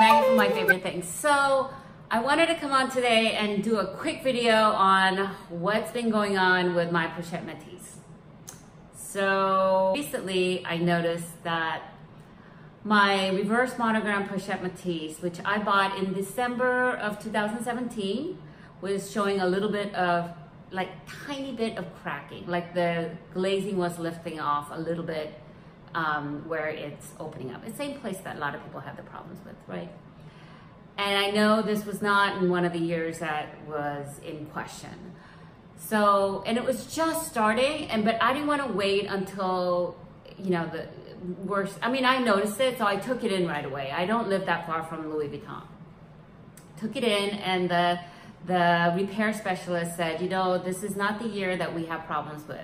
Maggie from My Favorite Things. So I wanted to come on today and do a quick video on what's been going on with my Pochette Metis. So recently I noticed that my reverse monogram Pochette Metis, which I bought in December of 2017, was showing a little bit of, like, tiny bit of cracking, like the glazing was lifting off a little bit where it's opening up. It's the same place that a lot of people have the problems with, right? And I know this was not in one of the years that was in question. So, and it was just starting, but I didn't want to wait until, you know, the worst. I mean, I noticed it, so I took it in right away. I don't live that far from Louis Vuitton. Took it in, and the repair specialist said, you know, this is not the year that we have problems with.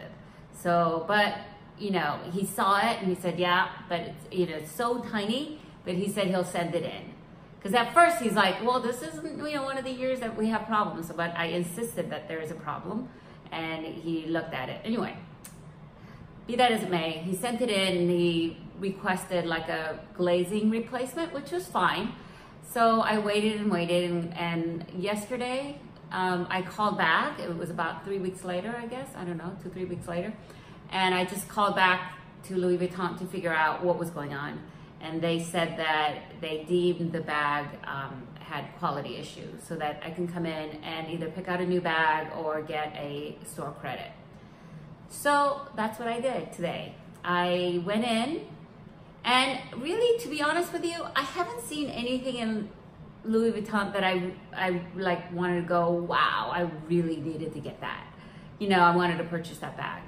So, but, you know, he saw it and he said, yeah, but it's, you know, it's so tiny, but he said he'll send it in. Because at first he's like, well, this isn't, you know, one of the years that we have problems. But I insisted that there is a problem, and he looked at it. Anyway, be that as it may, he sent it in and he requested like a glazing replacement, which was fine. So I waited and waited, and yesterday I called back. It was about 3 weeks later, I guess. I don't know, 2-3 weeks later. And I just called back to Louis Vuitton to figure out what was going on. And they said that they deemed the bag had quality issues, so that I can come in and either pick out a new bag or get a store credit. So that's what I did today. I went in, and really, to be honest with you, I haven't seen anything in Louis Vuitton that I like wanted to go, wow, I really needed to get that. You know, I wanted to purchase that bag.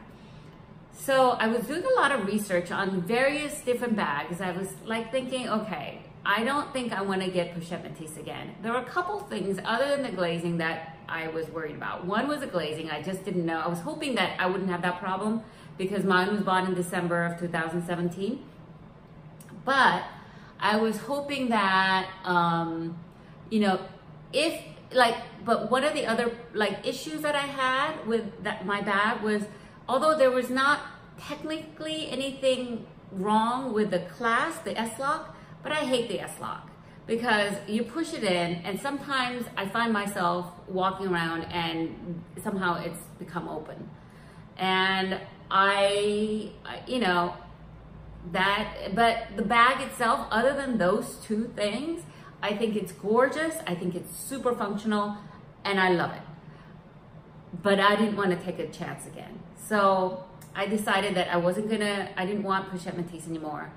So I was doing a lot of research on various different bags. I was like thinking, okay, I don't think I want to get Pochette Metis again. There were a couple things other than the glazing that I was worried about. One was the glazing. I just didn't know. I was hoping that I wouldn't have that problem because mine was bought in December of 2017. But I was hoping that, you know, if like, but one of the other like issues that I had with my bag was, although there was not technically anything wrong with the clasp, the S-lock, but I hate the S-lock because you push it in, and sometimes I find myself walking around and somehow it's become open. And you know, but the bag itself, other than those two things, I think it's gorgeous. I think it's super functional, and I love it. But I didn't want to take a chance again. So I decided that I didn't want Pochette Metis anymore.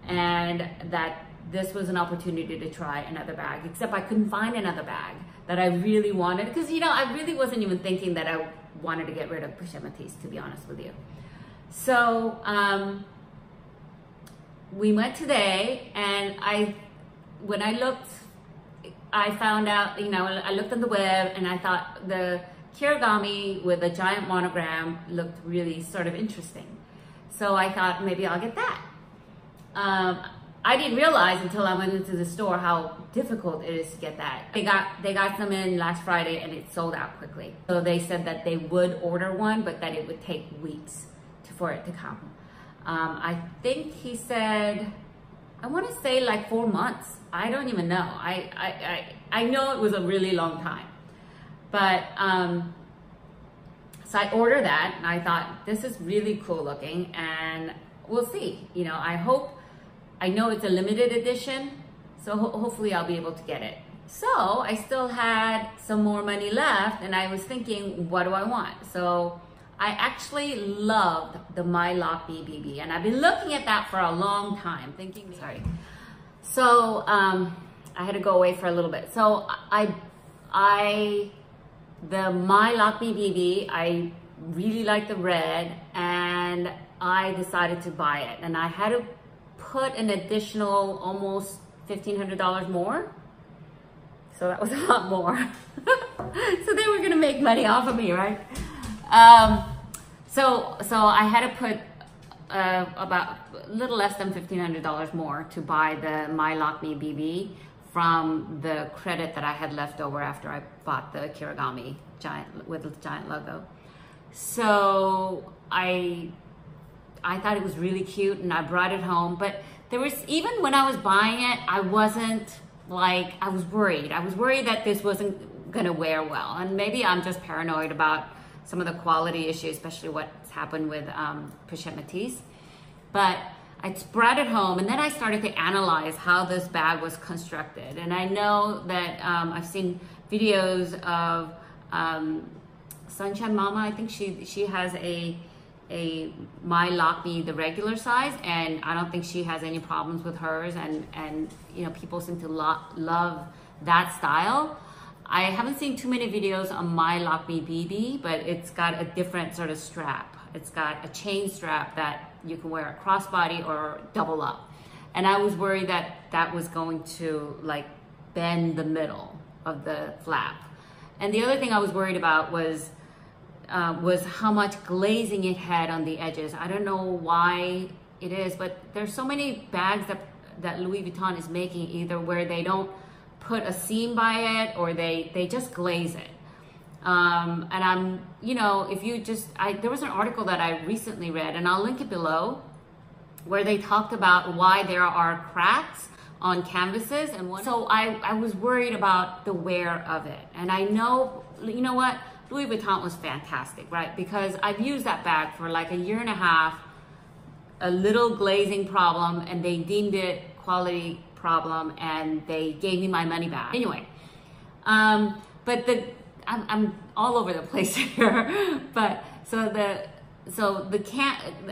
And that this was an opportunity to try another bag, except I couldn't find another bag that I really wanted. Because, you know, I really wasn't even thinking that I wanted to get rid of Pochette Metis, to be honest with you. So we went today, and when I looked, I found out, you know, I looked on the web, and I thought the Kirigami with a giant monogram looked really sort of interesting. So I thought maybe I'll get that. I didn't realize until I went into the store how difficult it is to get that. They got some in last Friday, and it sold out quickly. So they said that they would order one, but that it would take weeks for it to come. I think he said, I want to say like 4 months. I don't even know. I know it was a really long time. But, so I ordered that, and I thought, this is really cool looking, and we'll see. You know, I know it's a limited edition, so hopefully I'll be able to get it. So I still had some more money left, and I was thinking, what do I want? So I actually loved the My Lock Me BB, and I've been looking at that for a long time, thinking, sorry. So I had to go away for a little bit. So the My Lock Me BB, I really like the red, and I decided to buy it. And I had to put an additional almost $1,500 more. So that was a lot more. So they were gonna make money off of me, right? So I had to put about a little less than $1,500 more to buy the My Lock Me BB from the credit that I had left over after I bought the Kirigami giant with the giant logo. So I thought it was really cute, and I brought it home. But there was, even when I was buying it, I wasn't like, I was worried. I was worried that this wasn't gonna wear well. And maybe I'm just paranoid about some of the quality issues, especially what's happened with Pochette Metis. But I brought it home, and then I started to analyze how this bag was constructed. And I know that I've seen videos of Sunshine Mama. I think she has a My Lock Me, the regular size, and I don't think she has any problems with hers, and you know, people seem to love that style. I haven't seen too many videos on My Lock Me BB, but it's got a different sort of strap. It's got a chain strap that you can wear a crossbody or double up. And I was worried that that was going to like bend the middle of the flap. And the other thing I was worried about was how much glazing it had on the edges. I don't know why it is, but there's so many bags that Louis Vuitton is making, either where they don't put a seam by it or they just glaze it. And I'm, you know, if you just, there was an article that I recently read, and I'll link it below, where they talked about why there are cracks on canvases. And so I was worried about the wear of it. And I know, you know what, Louis Vuitton was fantastic, right? Because I've used that bag for like a year and a half, a little glazing problem, and they deemed it quality problem, and they gave me my money back. Anyway, but I'm all over the place here. But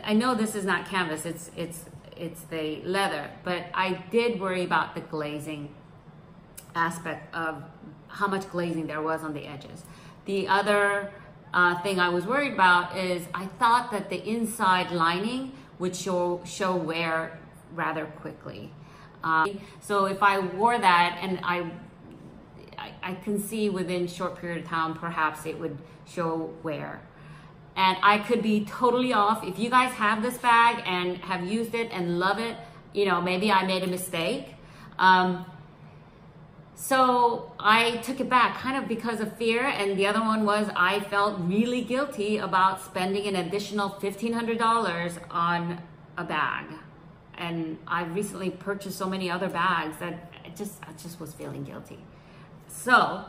I know this is not canvas, it's the leather, but I did worry about the glazing aspect of how much glazing there was on the edges. The other thing I was worried about is I thought that the inside lining would show wear rather quickly. So if I wore that, and I can see within a short period of time, perhaps it would show wear. And I could be totally off. If you guys have this bag and have used it and love it, you know, maybe I made a mistake. So I took it back kind of because of fear. And the other one was I felt really guilty about spending an additional $1,500 on a bag. And I recently purchased so many other bags that I just was feeling guilty. So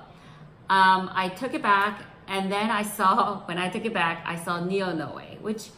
I took it back, and then when I took it back, I saw Neo Noe, which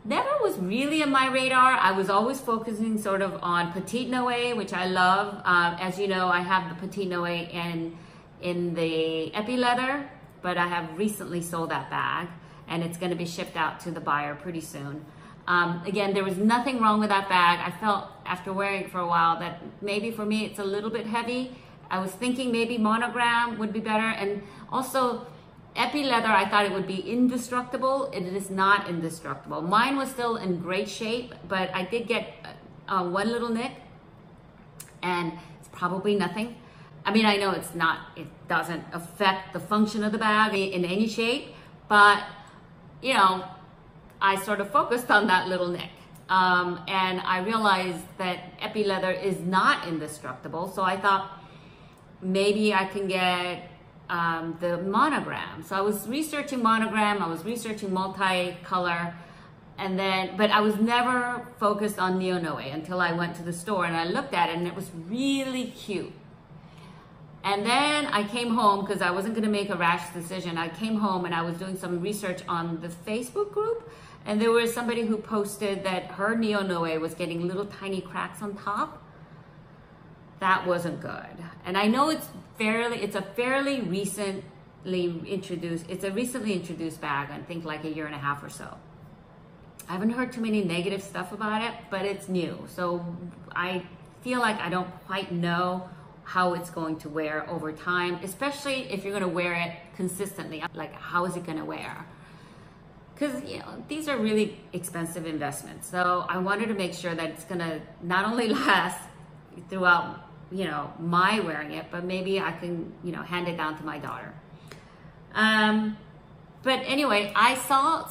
never was really on my radar. I was always focusing sort of on Petite Noe, which I love. As you know, I have the Petite Noe in the epi leather, but I have recently sold that bag, and it's going to be shipped out to the buyer pretty soon. Again, there was nothing wrong with that bag. I felt after wearing it for a while that maybe for me it's a little bit heavy. I was thinking maybe monogram would be better, and also epi leather, I thought it would be indestructible. It is not indestructible. Mine was still in great shape, but I did get one little nick, and it's probably nothing. I mean, I know it doesn't affect the function of the bag in any shape, but you know, I sort of focused on that little nick. And I realized that epi leather is not indestructible, so I thought maybe I can get the monogram. So I was researching monogram, I was researching multicolor, but I was never focused on Neo Noe until I went to the store and I looked at it, and it was really cute. And then I came home because I wasn't going to make a rash decision. I came home and I was doing some research on the Facebook group, and there was somebody who posted that her Neo Noe was getting little tiny cracks on top. That wasn't good. And I know it's a fairly recently introduced bag, I think like a year and a half or so. I haven't heard too many negative stuff about it, but it's new. So I feel like I don't quite know how it's going to wear over time, especially if you're going to wear it consistently. Like, how is it going to wear? Because, you know, these are really expensive investments. So I wanted to make sure that it's going to not only last throughout, you know, my wearing it, but maybe I can, you know, hand it down to my daughter. But anyway, I saw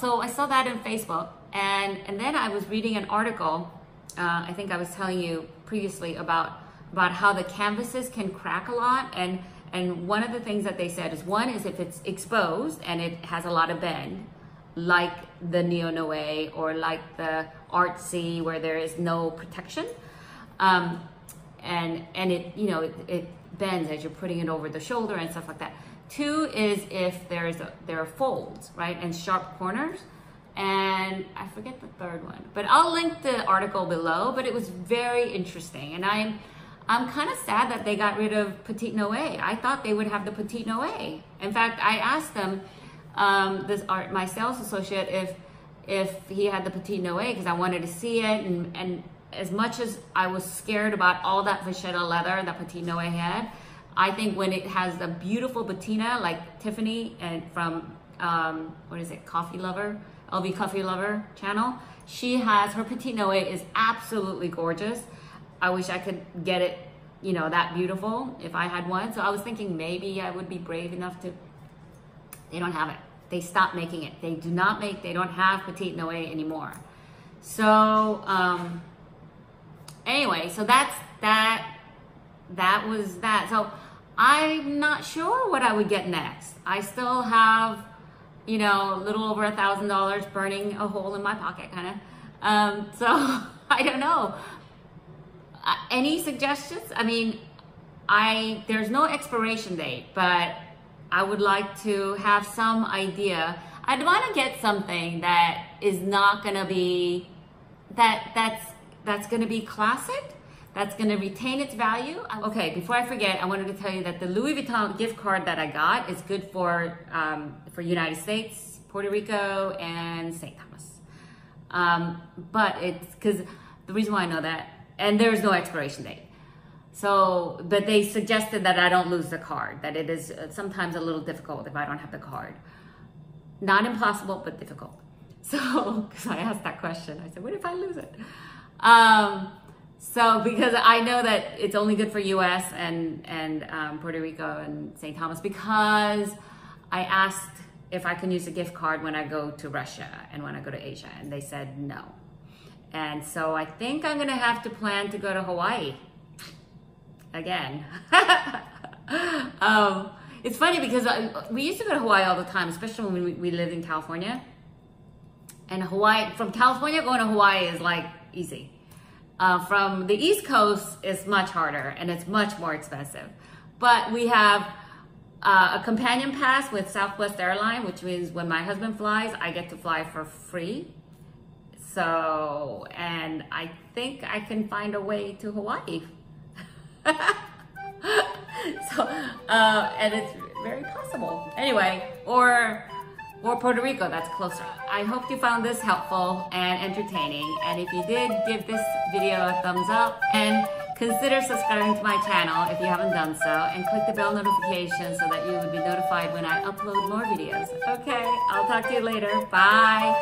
that in Facebook, and then I was reading an article. I think I was telling you previously about how the canvases can crack a lot, and one of the things that they said is, one is if it's exposed and it has a lot of bend, like the Neo Noe or like the Artsy where there is no protection. and it, you know, it bends as you're putting it over the shoulder and stuff like that. 2 is if there are folds, right, and sharp corners. And I forget the third one, but I'll link the article below. But it was very interesting, and I'm kind of sad that they got rid of Petite Noe. I thought they would have the Petite Noe. In fact, I asked them, my sales associate, if he had the Petite Noe, because I wanted to see it, and as much as I was scared about all that vachetta leather that Petite Noe had, I think when it has the beautiful patina like Tiffany and from what is it, Coffee Lover, LV Coffee Lover channel, she has, her Petite Noe is absolutely gorgeous. I wish I could get it, you know, that beautiful if I had one. So I was thinking maybe I would be brave enough to. They don't have it. They stopped making it. They do not make, they don't have Petite Noe anymore. So anyway, so that was that. So I'm not sure what I would get next. I still have, you know, a little over $1,000 burning a hole in my pocket, kind of. So I don't know. Any suggestions? I mean, there's no expiration date, but I would like to have some idea. I'd want to get something that is not going to be, that's going to be classic, that's going to retain its value. Okay, before I forget, I wanted to tell you that the Louis Vuitton gift card that I got is good for United States, Puerto Rico, and St. Thomas. But it's because the reason why I know that, and there's no expiration date. So, but they suggested that I don't lose the card, that it is sometimes a little difficult if I don't have the card. Not impossible, but difficult. So, because I asked that question, I said, what if I lose it? So, because I know that it's only good for US and Puerto Rico and St. Thomas, because I asked if I can use a gift card when I go to Russia and when I go to Asia, and they said no. And so I think I'm gonna have to plan to go to Hawaii again. It's funny because we used to go to Hawaii all the time, especially when we lived in California. And Hawaii, from California going to Hawaii is like easy. From the East Coast is much harder and it's much more expensive. But we have a companion pass with Southwest Airlines, which means when my husband flies, I get to fly for free. So, and I think I can find a way to Hawaii. So, and it's very possible. Anyway, or Puerto Rico, that's closer. I hope you found this helpful and entertaining. And if you did, give this video a thumbs up and consider subscribing to my channel if you haven't done so, and click the bell notification so that you would be notified when I upload more videos. Okay, I'll talk to you later. Bye.